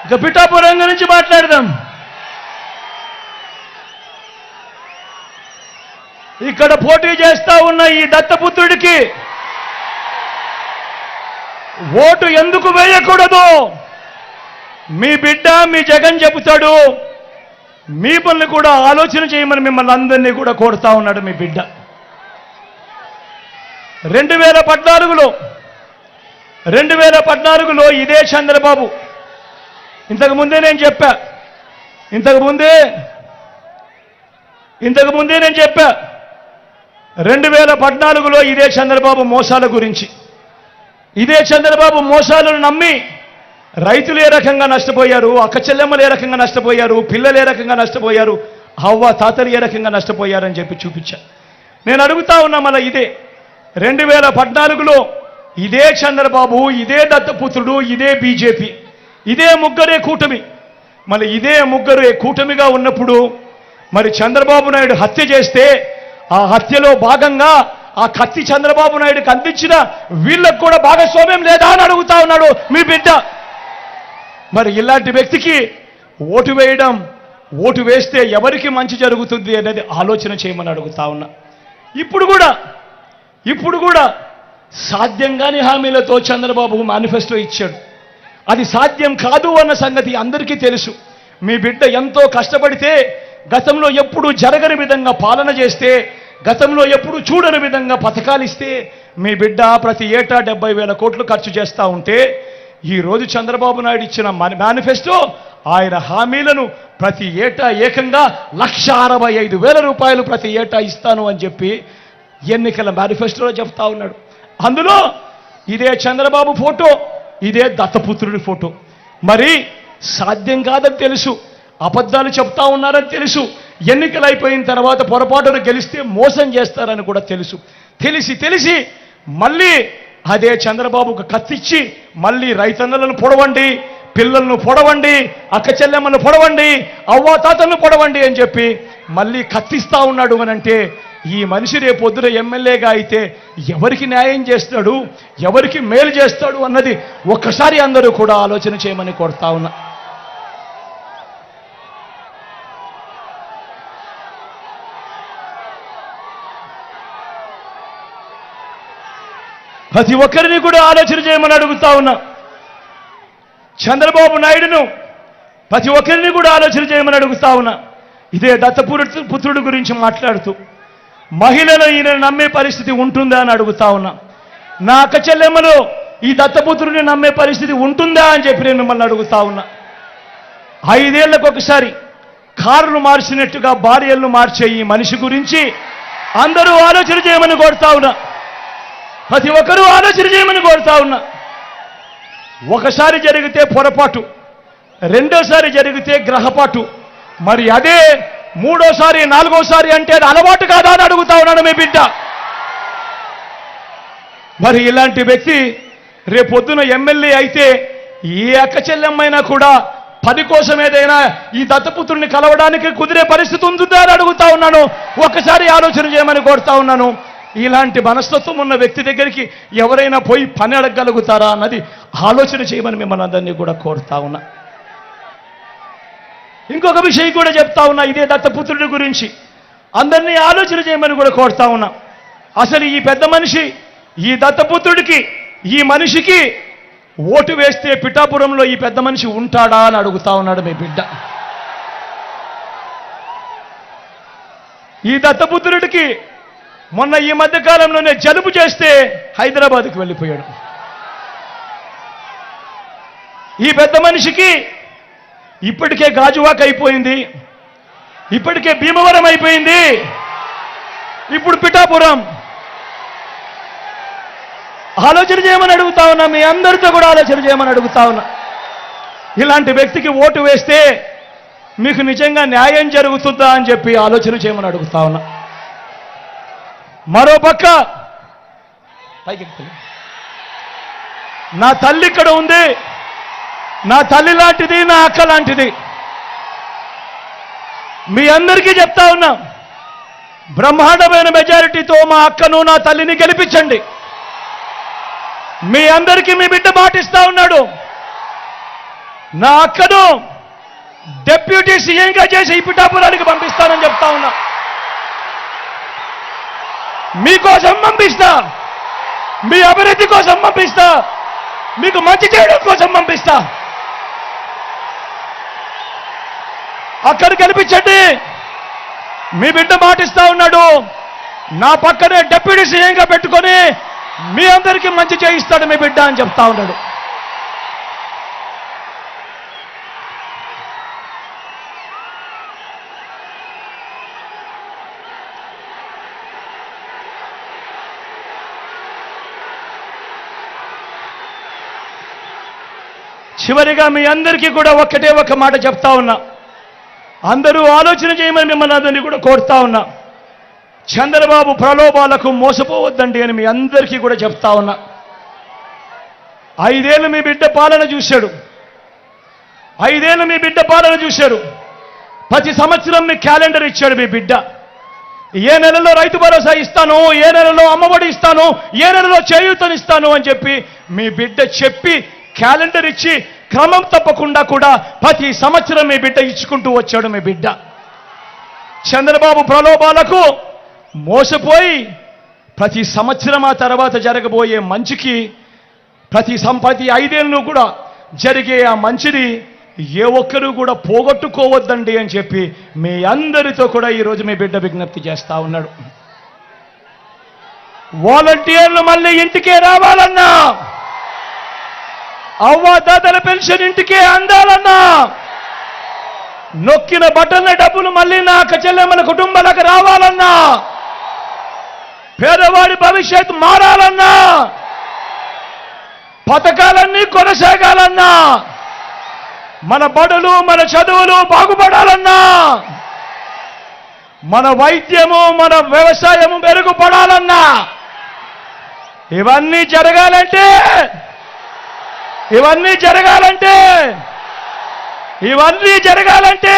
ఇక పిఠాపురం గురించి మాట్లాడదాం. ఇక్కడ పోటీ చేస్తా ఉన్న ఈ దత్తపుత్రుడికి ఓటు ఎందుకు వేయకూడదు మీ బిడ్డ మీ జగన్ చెబుతాడు. మిమ్మల్ని కూడా ఆలోచన చేయమని మిమ్మల్ని అందరినీ కూడా కోరుతా ఉన్నాడు మీ బిడ్డ. 2014లో ఇదే చంద్రబాబు, ఇంతకుముందే నేను చెప్పా 2014లో ఇదే చంద్రబాబు మోసాల గురించి. ఇదే చంద్రబాబు మోసాలను నమ్మి రైతులు ఏ రకంగా నష్టపోయారు, అక్క చెల్లెమ్మలు ఏ రకంగా నష్టపోయారు, పిల్లలు ఏ రకంగా నష్టపోయారు, అవ్వ తాతలు ఏ రకంగా నష్టపోయారని చెప్పి చూపించా. నేను అడుగుతా ఉన్నా, మళ్ళీ ఇదే 2014లో ఇదే చంద్రబాబు, ఇదే దత్తపుత్రుడు, ఇదే బీజేపీ, ఇదే ముగ్గురే కూటమి. మళ్ళీ ఇదే ముగ్గురే కూటమిగా ఉన్నప్పుడు మరి చంద్రబాబు నాయుడు హత్య చేస్తే ఆ హత్యలో భాగంగా ఆ కత్తి చంద్రబాబు నాయుడుకి అందించిన వీళ్ళకు కూడా భాగస్వామ్యం లేదా అని అడుగుతా ఉన్నాడు మీ బిడ్డ. మరి ఇలాంటి వ్యక్తికి ఓటు వేస్తే ఎవరికి మంచి జరుగుతుంది అనేది ఆలోచన చేయమని అడుగుతా ఉన్నా. ఇప్పుడు కూడా సాధ్యం కాని హామీలతో చంద్రబాబు మేనిఫెస్టో ఇచ్చాడు. అది సాధ్యం కాదు అన్న సంగతి అందరికీ తెలుసు. మీ బిడ్డ ఎంతో కష్టపడితే, గతంలో ఎప్పుడు జరగని విధంగా పాలన చేస్తే, గతంలో ఎప్పుడు చూడని విధంగా పథకాలు ఇస్తే మీ బిడ్డ ప్రతి ఏటా 70,000 కోట్లు ఖర్చు చేస్తూ ఉంటే, ఈరోజు చంద్రబాబు నాయుడు ఇచ్చిన మేనిఫెస్టో ఆయన హామీలను ప్రతి ఏటా ఏకంగా 1,65,000 రూపాయలు ప్రతి ఏటా ఇస్తాను అని చెప్పి ఎన్నికల మేనిఫెస్టోలో చెప్తా ఉన్నాడు. అందులో ఇదే చంద్రబాబు ఫోటో, ఇదే దత్తపుత్రుడి ఫోటో. మరి సాధ్యం కాదని తెలుసు, అబద్ధాలు చెప్తా ఉన్నారని తెలుసు, ఎన్నికలు అయిపోయిన తర్వాత పొరపాటును గెలిస్తే మోసం చేస్తారని కూడా తెలిసి మళ్ళీ అదే చంద్రబాబుకు కత్తిచ్చి మళ్ళీ రైతన్నలను పొడవండి, పిల్లలను పొడవండి, అక్క చెల్లెమ్మలను పొడవండి, అవ్వాతాతలను పొడవండి అని చెప్పి మళ్ళీ కత్తిస్తా ఉన్నాడు అనంటే, ఈ మనిషి రేపొద్దున ఎమ్మెల్యేగా అయితే ఎవరికి న్యాయం చేస్తాడు, ఎవరికి మేలు చేస్తాడు అన్నది ఒక్కసారి అందరూ కూడా ఆలోచన చేయమని కోరుతా ఉన్నా. ప్రతి ఒక్కరిని కూడా ఆలోచన చేయమని అడుగుతా ఉన్నా. చంద్రబాబు నాయుడును ప్రతి ఒక్కరిని కూడా ఆలోచన చేయమని అడుగుతా ఉన్నా. ఇదే దత్తపుత్రుడి గురించి మాట్లాడుతూ మహిళలు ఈయన నమ్మే పరిస్థితి ఉంటుందా అని అడుగుతా ఉన్నా. నా అక్క చెల్లెమ్మలు ఈ దత్తపుత్రుడిని నమ్మే పరిస్థితి ఉంటుందా అని చెప్పి నేను మిమ్మల్ని అడుగుతా ఉన్నా. 5 ఏళ్లకు ఒకసారి కారును మార్చినట్టుగా భార్యలను మార్చే ఈ మనిషి గురించి అందరూ ఆలోచన చేయమని కోరుతా ఉన్నా. ప్రతి ఒక్కరూ ఆలోచన చేయమని కోరుతా ఉన్నా. ఒకసారి జరిగితే పొరపాటు, రెండోసారి జరిగితే గ్రహపాటు, మరి అదే మూడోసారి నాలుగోసారి అంటే అది అలవాటు కాదా అని అడుగుతా ఉన్నాను మీ బిడ్డ. మరి ఇలాంటి వ్యక్తి రేపొద్దున ఎమ్మెల్యే అయితే ఏ అక్క చెల్లెమ్మైనా కూడా పని కోసం ఏదైనా ఈ దత్తపుత్రుడిని కలవడానికి కుదిరే పరిస్థితి ఉంటుందా అని అడుగుతా ఉన్నాను. ఒక్కసారి ఆలోచన చేయమని కోరుతా ఉన్నాను. ఇలాంటి మనస్తత్వం ఉన్న వ్యక్తి దగ్గరికి ఎవరైనా పోయి పని అడగగలుగుతారా అన్నది ఆలోచన చేయమని మిమ్మల్ని అందరినీ కూడా కోరుతా ఉన్నా. ఇంకొక విషయం కూడా చెప్తా ఉన్నా, ఇదే దత్తపుత్రుడి గురించి అందరినీ ఆలోచన చేయమని కూడా కోరుతా ఉన్నా. అసలు ఈ పెద్ద మనిషి, ఈ దత్తపుత్రుడికి, ఈ మనిషికి ఓటు వేస్తే పిఠాపురంలో ఈ పెద్ద మనిషి ఉంటాడా అని అడుగుతా ఉన్నాడు మీ బిడ్డ. ఈ దత్తపుత్రుడికి మొన్న ఈ మధ్య కాలంలోనే జలుబు చేస్తే హైదరాబాద్కి వెళ్ళిపోయాడు. ఈ పెద్ద మనిషికి ఇప్పటికే గాజువాక్ అయిపోయింది, ఇప్పటికే భీమవరం అయిపోయింది, ఇప్పుడు పిఠాపురం. ఆలోచన చేయమని అడుగుతా ఉన్నా, మీ అందరితో కూడా ఆలోచన చేయమని అడుగుతా ఉన్నా. ఇలాంటి వ్యక్తికి ఓటు వేస్తే మీకు నిజంగా న్యాయం జరుగుతుందా అని చెప్పి ఆలోచన చేయమని అడుగుతా ఉన్నా. మరోపక్క నా తల్లి ఇక్కడ ఉంది, నా తల్లి లాంటిది, నా అక్క లాంటిది. మీ అందరికీ చెప్తా ఉన్నా, బ్రహ్మాండమైన మెజారిటీతో మా అక్కను, నా తల్లిని గెలిపించండి. మీ అందరికీ మీ బిడ్డ మాటిస్తా ఉన్నాడు. నా అక్కను డిప్యూటీ సీఎంగా చేసి ఈ పిఠాపురానికి పంపిస్తానని చెప్తా ఉన్నా. మీకోసం పంపిస్తా, మీ అభివృద్ధి కోసం పంపిస్తా, మీకు మంచి చేయడం కోసం పంపిస్తా. అక్కడ కనిపించండి. మీ బిడ్డ మాటిస్తా ఉన్నాడు, నా పక్కనే డిప్యూటీ సీఎంగా పెట్టుకొని మీ అందరికీ మంచి చేయిస్తాడు మీ బిడ్డ అని చెప్తా ఉన్నాడు. చివరిగా మీ అందరికీ కూడా ఒక్కటే ఒక్క మాట చెప్తా ఉన్నా. అందరూ ఆలోచన చేయమని మిమ్మల్ని అందరినీ కూడా కోరుతా ఉన్నా. చంద్రబాబు ప్రలోభాలకు మోసపోవద్దండి అని మీ అందరికీ కూడా చెప్తా ఉన్నా. 5 ఏళ్ళు మీ బిడ్డ పాలన చూశాడు. 5 ఏళ్ళు మీ బిడ్డ పాలన చూశారు. ప్రతి సంవత్సరం మీ క్యాలెండర్ ఇచ్చాడు మీ బిడ్డ. ఏ నెలలో రైతు భరోసా ఇస్తాను, ఏ నెలలో అమ్మఒడి ఇస్తాను, ఏ నెలలో చేయూతనిస్తాను అని చెప్పి మీ బిడ్డ చెప్పి క్యాలెండర్ ఇచ్చి క్రమం తప్పకుండా కూడా ప్రతి సంవత్సరం మీ బిడ్డ ఇచ్చుకుంటూ వచ్చాడు మీ బిడ్డ. చంద్రబాబు ప్రలోభాలకు మోసపోయి ప్రతి సంవత్సరం ఆ తర్వాత జరగబోయే మంచికి ప్రతి 5 ఏళ్ళు కూడా జరిగే ఆ మంచిని ఏ ఒక్కరూ కూడా పోగొట్టుకోవద్దండి అని చెప్పి మీ అందరితో కూడా ఈరోజు మీ బిడ్డ విజ్ఞప్తి చేస్తా ఉన్నాడు. వాలంటీర్లు మళ్ళీ ఇంటికే రావాలన్నా, అవ్వాతాతల పెన్షన్ ఇంటికే అందాలన్నా, నొక్కిన బటన్ల డబ్బులు మళ్ళీ నా చెల్లెమ్మల కుటుంబాలకు రావాలన్నా, పేదవాడి భవిష్యత్తు మారాలన్నా, పథకాలన్నీ కొనసాగాలన్నా, మన బడులు మన చదువులు బాగుపడాలన్నా, మన వైద్యము మన వ్యవసాయము మెరుగుపడాలన్నా, ఇవన్నీ జరగాలంటే ఇవన్నీ జరగాలంటే